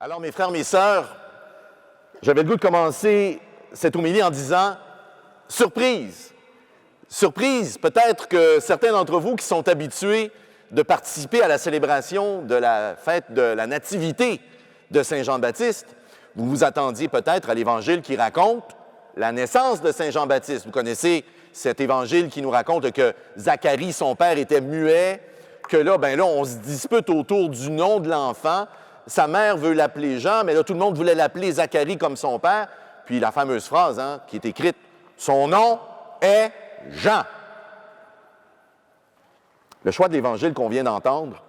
Alors, mes frères, mes sœurs, j'avais le goût de commencer cette homélie en disant « Surprise! » Surprise, peut-être que certains d'entre vous qui sont habitués de participer à la célébration de la fête de la Nativité de Saint Jean-Baptiste, vous vous attendiez peut-être à l'Évangile qui raconte la naissance de Saint Jean-Baptiste. Vous connaissez cet Évangile qui nous raconte que Zacharie, son père, était muet, que là, on se dispute autour du nom de l'enfant. Sa mère veut l'appeler Jean, mais là, tout le monde voulait l'appeler Zacharie comme son père. Puis la fameuse phrase qui est écrite, « Son nom est Jean ». Le choix de l'Évangile qu'on vient d'entendre,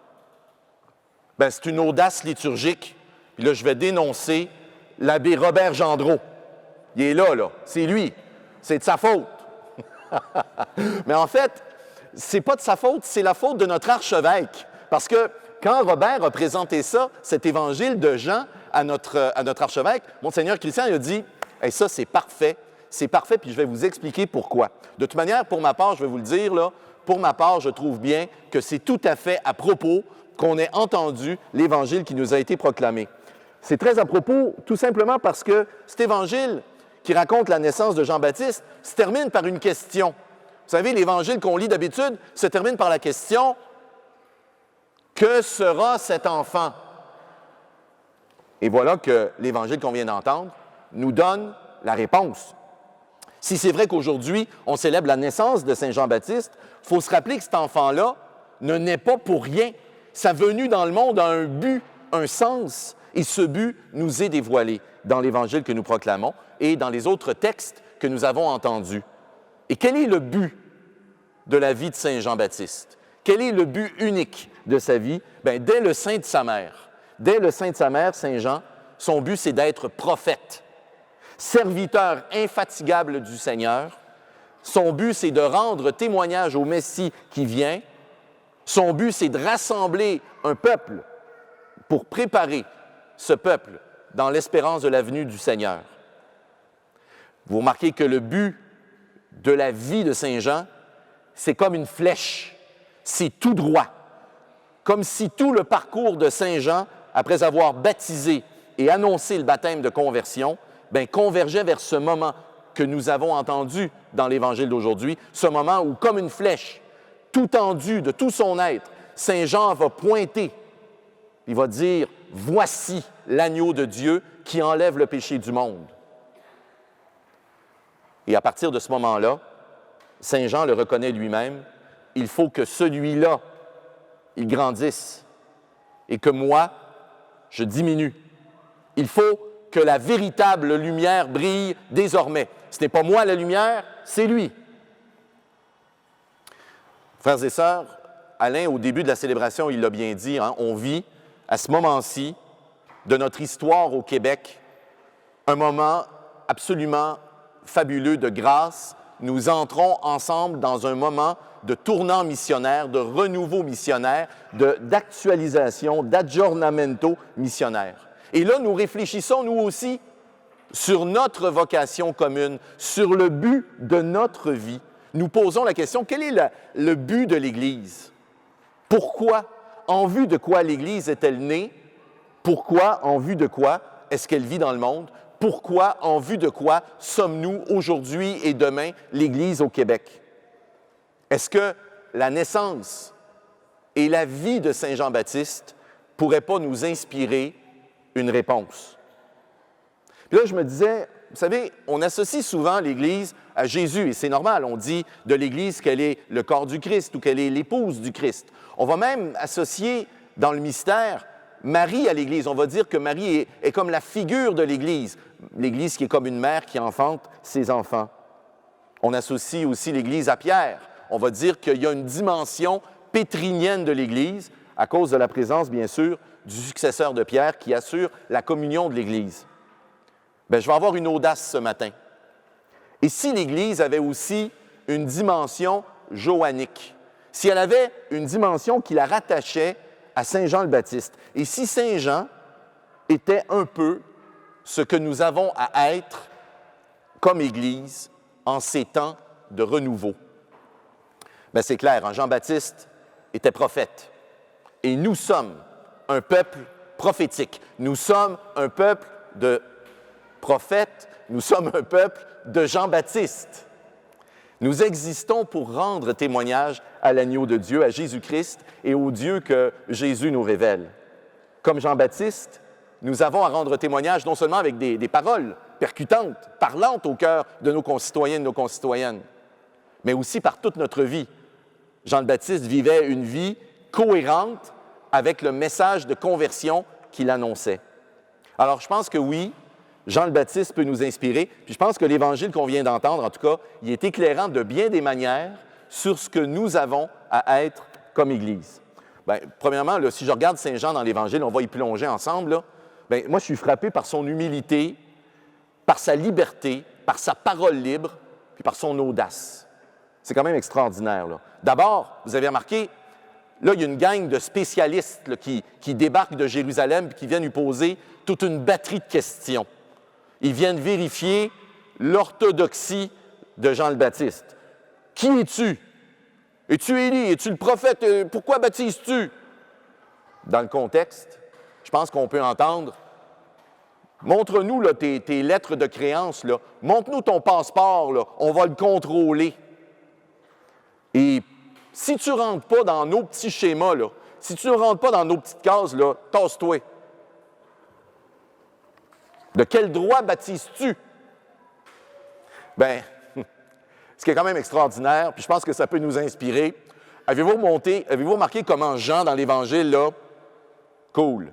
c'est une audace liturgique. Puis là, je vais dénoncer l'abbé Robert Gendreau. Il est là, c'est lui. C'est de sa faute. Mais en fait, c'est pas de sa faute, c'est la faute de notre archevêque. Parce que quand Robert a présenté ça, cet évangile de Jean à notre archevêque, Monseigneur Christian, il a dit hey, « ça, c'est parfait, puis je vais vous expliquer pourquoi. » De toute manière, pour ma part, je vais vous le dire, pour ma part, je trouve bien que c'est tout à fait à propos qu'on ait entendu l'évangile qui nous a été proclamé. C'est très à propos, tout simplement parce que cet évangile qui raconte la naissance de Jean-Baptiste se termine par une question. Vous savez, l'évangile qu'on lit d'habitude se termine par la question « Que sera cet enfant? » Et voilà que l'évangile qu'on vient d'entendre nous donne la réponse. Si c'est vrai qu'aujourd'hui, on célèbre la naissance de Saint Jean-Baptiste, il faut se rappeler que cet enfant-là ne naît pas pour rien. Sa venue dans le monde a un but, un sens, et ce but nous est dévoilé dans l'Évangile que nous proclamons et dans les autres textes que nous avons entendus. Et quel est le but de la vie de Saint Jean-Baptiste? Quel est le but unique de sa vie? Dès le sein de sa mère. Dès le sein de sa mère, Saint Jean, son but, c'est d'être prophète, serviteur infatigable du Seigneur. Son but, c'est de rendre témoignage au Messie qui vient. Son but, c'est de rassembler un peuple pour préparer ce peuple dans l'espérance de la venue du Seigneur. Vous remarquez que le but de la vie de Saint Jean, c'est comme une flèche, c'est tout droit. Comme si tout le parcours de Saint Jean, après avoir baptisé et annoncé le baptême de conversion, convergeait vers ce moment que nous avons entendu dans l'Évangile d'aujourd'hui, ce moment où, comme une flèche, tout tendu de tout son être, Saint Jean va pointer, il va dire « Voici l'agneau de Dieu qui enlève le péché du monde ». Et à partir de ce moment-là, Saint Jean le reconnaît lui-même, il faut que celui-là, il grandisse et que moi, je diminue. Il faut que la véritable lumière brille désormais. Ce n'est pas moi la lumière, c'est lui. Frères et sœurs, Alain, au début de la célébration, il l'a bien dit, on vit à ce moment-ci de notre histoire au Québec un moment absolument fabuleux de grâce. Nous entrons ensemble dans un moment de tournant missionnaire, de renouveau missionnaire, d'actualisation, d'aggiornamento missionnaire. Et là, nous réfléchissons, nous aussi, sur notre vocation commune, sur le but de notre vie. Nous posons la question, quel est le but de l'Église? Pourquoi? En vue de quoi l'Église est-elle née? Pourquoi? En vue de quoi est-ce qu'elle vit dans le monde? Pourquoi? En vue de quoi sommes-nous aujourd'hui et demain l'Église au Québec? Est-ce que la naissance et la vie de Saint Jean-Baptiste ne pourraient pas nous inspirer une réponse? Puis là, je me disais, vous savez, on associe souvent l'Église à Jésus, et c'est normal, on dit de l'Église qu'elle est le corps du Christ ou qu'elle est l'épouse du Christ. On va même associer dans le mystère Marie à l'Église. On va dire que Marie est comme la figure de l'Église, l'Église qui est comme une mère qui enfante ses enfants. On associe aussi l'Église à Pierre. On va dire qu'il y a une dimension pétrinienne de l'Église à cause de la présence, bien sûr, du successeur de Pierre qui assure la communion de l'Église. Je vais avoir une audace ce matin. Et si l'Église avait aussi une dimension joannique, si elle avait une dimension qui la rattachait à Saint Jean le Baptiste, et si Saint Jean était un peu ce que nous avons à être comme Église en ces temps de renouveau. C'est clair, Jean-Baptiste était prophète. Et nous sommes un peuple prophétique. Nous sommes un peuple de prophètes, nous sommes un peuple de Jean-Baptiste. Nous existons pour rendre témoignage à l'agneau de Dieu, à Jésus-Christ et au Dieu que Jésus nous révèle. Comme Jean-Baptiste, nous avons à rendre témoignage non seulement avec des paroles percutantes, parlantes au cœur de nos concitoyens et de nos concitoyennes, mais aussi par toute notre vie. Jean le Baptiste vivait une vie cohérente avec le message de conversion qu'il annonçait. Alors, je pense que oui, Jean le Baptiste peut nous inspirer, puis je pense que l'Évangile qu'on vient d'entendre, en tout cas, il est éclairant de bien des manières sur ce que nous avons à être comme Église. Bien, premièrement, là, si je regarde Saint Jean dans l'Évangile, on va y plonger ensemble, là. Bien, moi, je suis frappé par son humilité, par sa liberté, par sa parole libre, puis par son audace. C'est quand même extraordinaire, là. D'abord, vous avez remarqué, là, il y a une gang de spécialistes là, qui débarquent de Jérusalem et qui viennent lui poser toute une batterie de questions. Ils viennent vérifier l'orthodoxie de Jean le Baptiste. Qui es-tu? Es-tu Élie? Es-tu le prophète? Pourquoi baptises-tu? Dans le contexte, je pense qu'on peut entendre « Montre-nous là, tes lettres de créance, là. Montre-nous ton passeport, là. On va le contrôler. » Et si tu ne rentres pas dans nos petits schémas, là, si tu ne rentres pas dans nos petites cases, là, tasse-toi. De quel droit baptises-tu? Bien, ce qui est quand même extraordinaire, puis je pense que ça peut nous inspirer. Avez-vous remarqué comment Jean, dans l'Évangile, là, cool,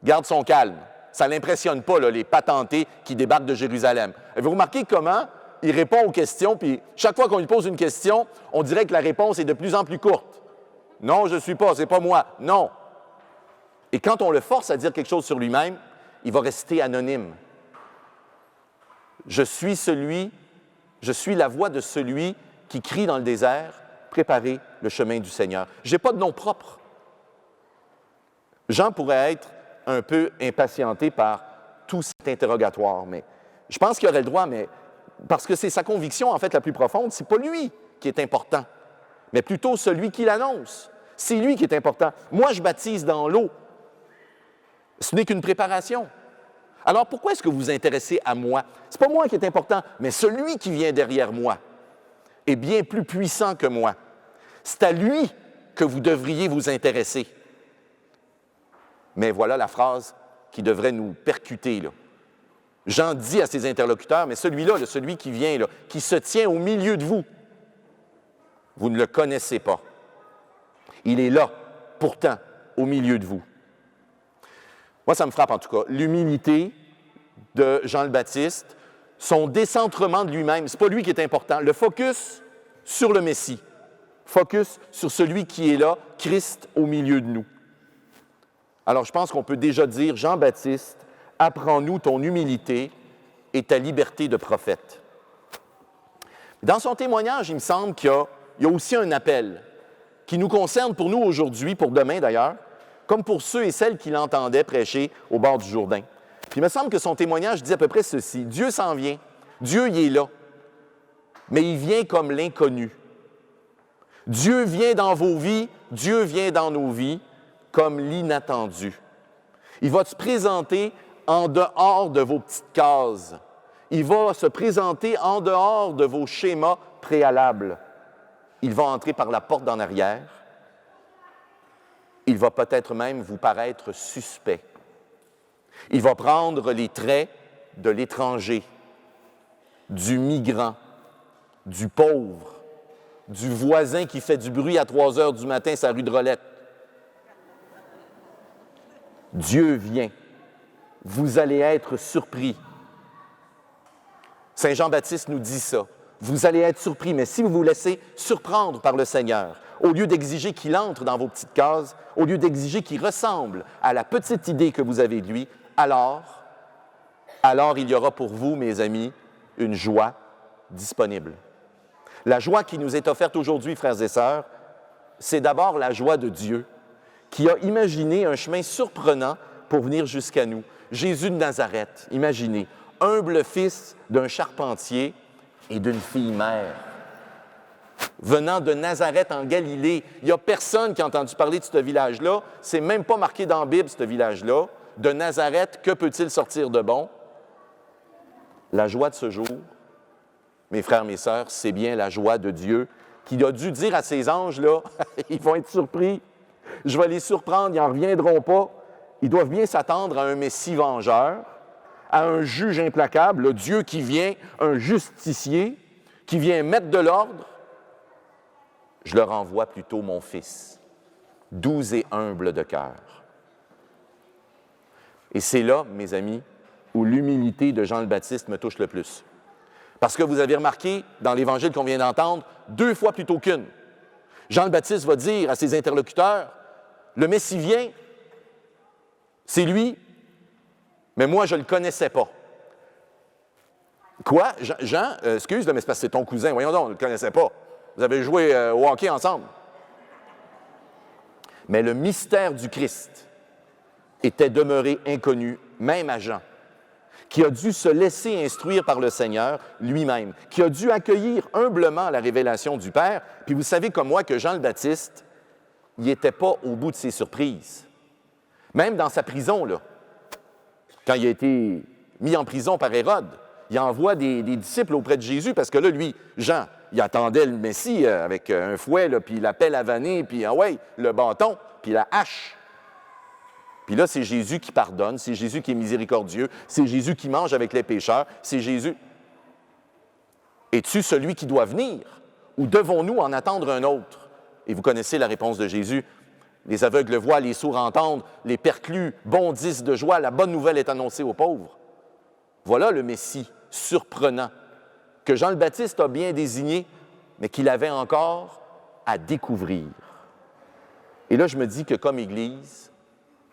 garde son calme. Ça ne l'impressionne pas, là, les patentés qui débarquent de Jérusalem. Avez-vous remarqué comment il répond aux questions, puis chaque fois qu'on lui pose une question, on dirait que la réponse est de plus en plus courte. Non, je ne suis pas, c'est pas moi. Non. Et quand on le force à dire quelque chose sur lui-même, il va rester anonyme. Je suis la voix de celui qui crie dans le désert, préparez le chemin du Seigneur. Je n'ai pas de nom propre. Jean pourrait être un peu impatienté par tout cet interrogatoire, mais je pense qu'il aurait le droit, mais parce que c'est sa conviction, en fait, la plus profonde, c'est pas lui qui est important, mais plutôt celui qui l'annonce. C'est lui qui est important. Moi, je baptise dans l'eau. Ce n'est qu'une préparation. Alors, pourquoi est-ce que vous vous intéressez à moi? Ce n'est pas moi qui est important, mais celui qui vient derrière moi est bien plus puissant que moi. C'est à lui que vous devriez vous intéresser. Mais voilà la phrase qui devrait nous percuter, là. Jean dit à ses interlocuteurs, mais celui-là, celui qui vient, là, qui se tient au milieu de vous, vous ne le connaissez pas. Il est là, pourtant, au milieu de vous. Moi, ça me frappe en tout cas. L'humilité de Jean le Baptiste, son décentrement de lui-même, ce n'est pas lui qui est important. Le focus sur le Messie, focus sur celui qui est là, Christ au milieu de nous. Alors, je pense qu'on peut déjà dire, Jean-Baptiste, apprends-nous ton humilité et ta liberté de prophète. Dans son témoignage, il me semble qu'il y a aussi un appel qui nous concerne pour nous aujourd'hui, pour demain d'ailleurs, comme pour ceux et celles qui l'entendaient prêcher au bord du Jourdain. Puis il me semble que son témoignage dit à peu près ceci. Dieu s'en vient. Dieu y est là. Mais il vient comme l'inconnu. Dieu vient dans vos vies, Dieu vient dans nos vies comme l'inattendu. Il va se présenter en dehors de vos petites cases. Il va se présenter en dehors de vos schémas préalables. Il va entrer par la porte d'en arrière. Il va peut-être même vous paraître suspect. Il va prendre les traits de l'étranger, du migrant, du pauvre, du voisin qui fait du bruit à 3 heures du matin sur la rue de Rolette. Dieu vient. Vous allez être surpris. Saint Jean-Baptiste nous dit ça. Vous allez être surpris, mais si vous vous laissez surprendre par le Seigneur, au lieu d'exiger qu'il entre dans vos petites cases, au lieu d'exiger qu'il ressemble à la petite idée que vous avez de lui, alors il y aura pour vous, mes amis, une joie disponible. La joie qui nous est offerte aujourd'hui, frères et sœurs, c'est d'abord la joie de Dieu, qui a imaginé un chemin surprenant pour venir jusqu'à nous. Jésus de Nazareth, imaginez, humble fils d'un charpentier et d'une fille mère. venant de Nazareth en Galilée. Il n'y a personne qui a entendu parler de ce village-là. C'est même pas marqué dans la Bible, ce village-là. De Nazareth, que peut-il sortir de bon? La joie de ce jour, mes frères, mes sœurs, c'est bien la joie de Dieu qui a dû dire à ses anges, là, ils vont être surpris, je vais les surprendre, ils n'en reviendront pas. Ils doivent bien s'attendre à un Messie vengeur, à un juge implacable, le Dieu qui vient, un justicier, qui vient mettre de l'ordre. Je leur envoie plutôt mon fils, doux et humble de cœur. Et c'est là, mes amis, où l'humilité de Jean le Baptiste me touche le plus. Parce que vous avez remarqué, dans l'Évangile qu'on vient d'entendre, 2 fois plutôt qu'une. Jean le Baptiste va dire à ses interlocuteurs, « Le Messie vient, c'est lui, mais moi, je ne le connaissais pas. » Quoi? Jean, excuse, mais c'est parce que c'est ton cousin. Voyons donc, on ne le connaissait pas. Vous avez joué au hockey ensemble. Mais le mystère du Christ était demeuré inconnu, même à Jean, qui a dû se laisser instruire par le Seigneur lui-même, qui a dû accueillir humblement la révélation du Père. Puis vous savez comme moi que Jean le Baptiste, il n'était pas au bout de ses surprises. Même dans sa prison, là, quand il a été mis en prison par Hérode, il envoie des disciples auprès de Jésus parce que là, lui, Jean, il attendait le Messie avec un fouet, là, puis la pelle à vanner, puis le bâton, puis la hache. Puis là, c'est Jésus qui pardonne, c'est Jésus qui est miséricordieux, c'est Jésus qui mange avec les pécheurs, c'est Jésus. Es-tu celui qui doit venir ou devons-nous en attendre un autre? Et vous connaissez la réponse de Jésus. Les aveugles voient, les sourds entendent, les perclus bondissent de joie, la bonne nouvelle est annoncée aux pauvres. Voilà le Messie surprenant que Jean le Baptiste a bien désigné, mais qu'il avait encore à découvrir. Et là, je me dis que comme Église,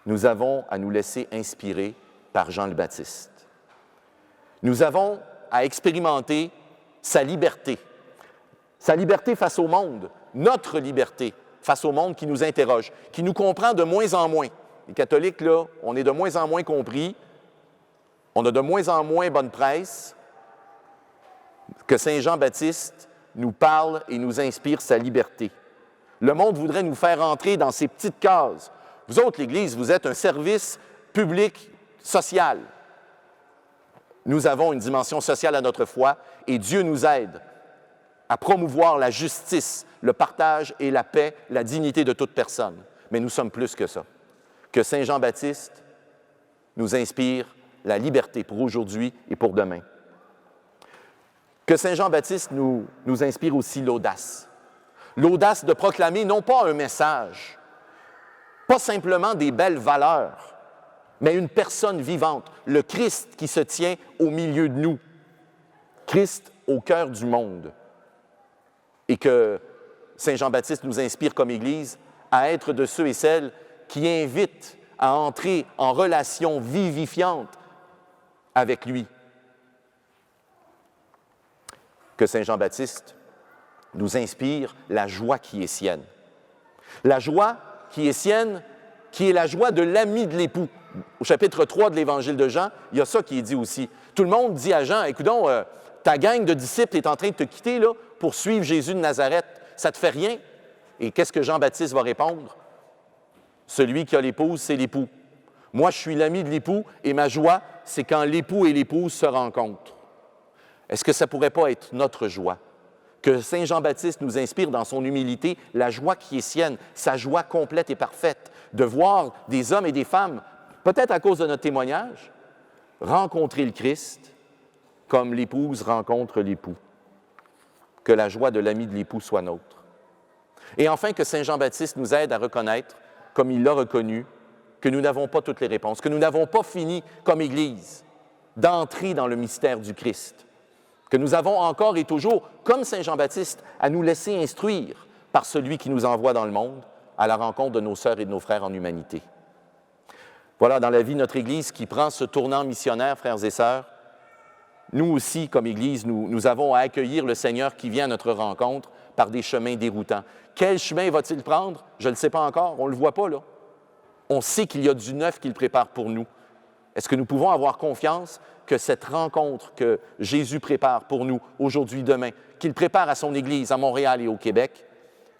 nous avons à nous laisser inspirer par Jean le Baptiste. Nous avons à expérimenter sa liberté face au monde, notre liberté face au monde qui nous interroge, qui nous comprend de moins en moins. Les catholiques, là, on est de moins en moins compris, on a de moins en moins bonne presse, que Saint Jean-Baptiste nous parle et nous inspire sa liberté. Le monde voudrait nous faire entrer dans ces petites cases. Vous autres, l'Église, vous êtes un service public social. Nous avons une dimension sociale à notre foi et Dieu nous aide à promouvoir la justice, le partage et la paix, la dignité de toute personne. Mais nous sommes plus que ça. Que Saint Jean-Baptiste nous inspire la liberté pour aujourd'hui et pour demain. Que Saint Jean-Baptiste nous inspire aussi l'audace. L'audace de proclamer non pas un message, pas simplement des belles valeurs, mais une personne vivante, le Christ qui se tient au milieu de nous, Christ au cœur du monde. Et que Saint Jean-Baptiste nous inspire comme Église à être de ceux et celles qui invitent à entrer en relation vivifiante avec lui. Que Saint Jean-Baptiste nous inspire la joie qui est sienne. La joie qui est sienne, qui est la joie de l'ami de l'époux. Au chapitre 3 de l'Évangile de Jean, il y a ça qui est dit aussi. Tout le monde dit à Jean, « Écoute donc, ta gang de disciples est en train de te quitter là, pour suivre Jésus de Nazareth. Ça ne te fait rien? » Et qu'est-ce que Jean-Baptiste va répondre? « Celui qui a l'épouse, c'est l'époux. Moi, je suis l'ami de l'époux et ma joie, c'est quand l'époux et l'épouse se rencontrent. » Est-ce que ça ne pourrait pas être notre joie? Que Saint Jean-Baptiste nous inspire dans son humilité la joie qui est sienne, sa joie complète et parfaite, de voir des hommes et des femmes, peut-être à cause de notre témoignage, rencontrer le Christ comme l'épouse rencontre l'époux. Que la joie de l'ami de l'époux soit nôtre. Et enfin, que Saint Jean-Baptiste nous aide à reconnaître, comme il l'a reconnu, que nous n'avons pas toutes les réponses, que nous n'avons pas fini, comme Église, d'entrer dans le mystère du Christ, que nous avons encore et toujours, comme Saint Jean-Baptiste, à nous laisser instruire par celui qui nous envoie dans le monde à la rencontre de nos sœurs et de nos frères en humanité. Voilà, dans la vie de notre Église qui prend ce tournant missionnaire, frères et sœurs, nous aussi, comme Église, nous avons à accueillir le Seigneur qui vient à notre rencontre par des chemins déroutants. Quel chemin va-t-il prendre? Je ne le sais pas encore, on ne le voit pas là. On sait qu'il y a du neuf qu'il prépare pour nous. Est-ce que nous pouvons avoir confiance que cette rencontre que Jésus prépare pour nous aujourd'hui, demain, qu'il prépare à son Église à Montréal et au Québec,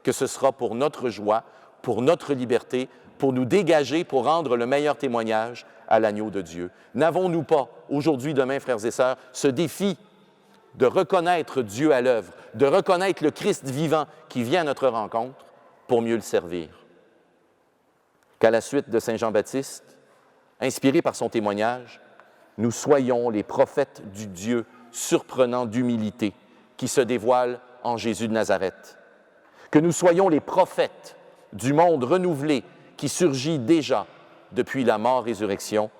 que ce sera pour notre joie, pour notre liberté, pour nous dégager, pour rendre le meilleur témoignage à l'agneau de Dieu. N'avons-nous pas, aujourd'hui, demain, frères et sœurs, ce défi de reconnaître Dieu à l'œuvre, de reconnaître le Christ vivant qui vient à notre rencontre pour mieux le servir? Qu'à la suite de Saint Jean-Baptiste, inspiré par son témoignage, nous soyons les prophètes du Dieu surprenant d'humilité qui se dévoile en Jésus de Nazareth. Que nous soyons les prophètes du monde renouvelé qui surgit déjà depuis la mort-résurrection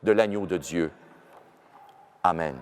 de l'agneau de Dieu. Amen.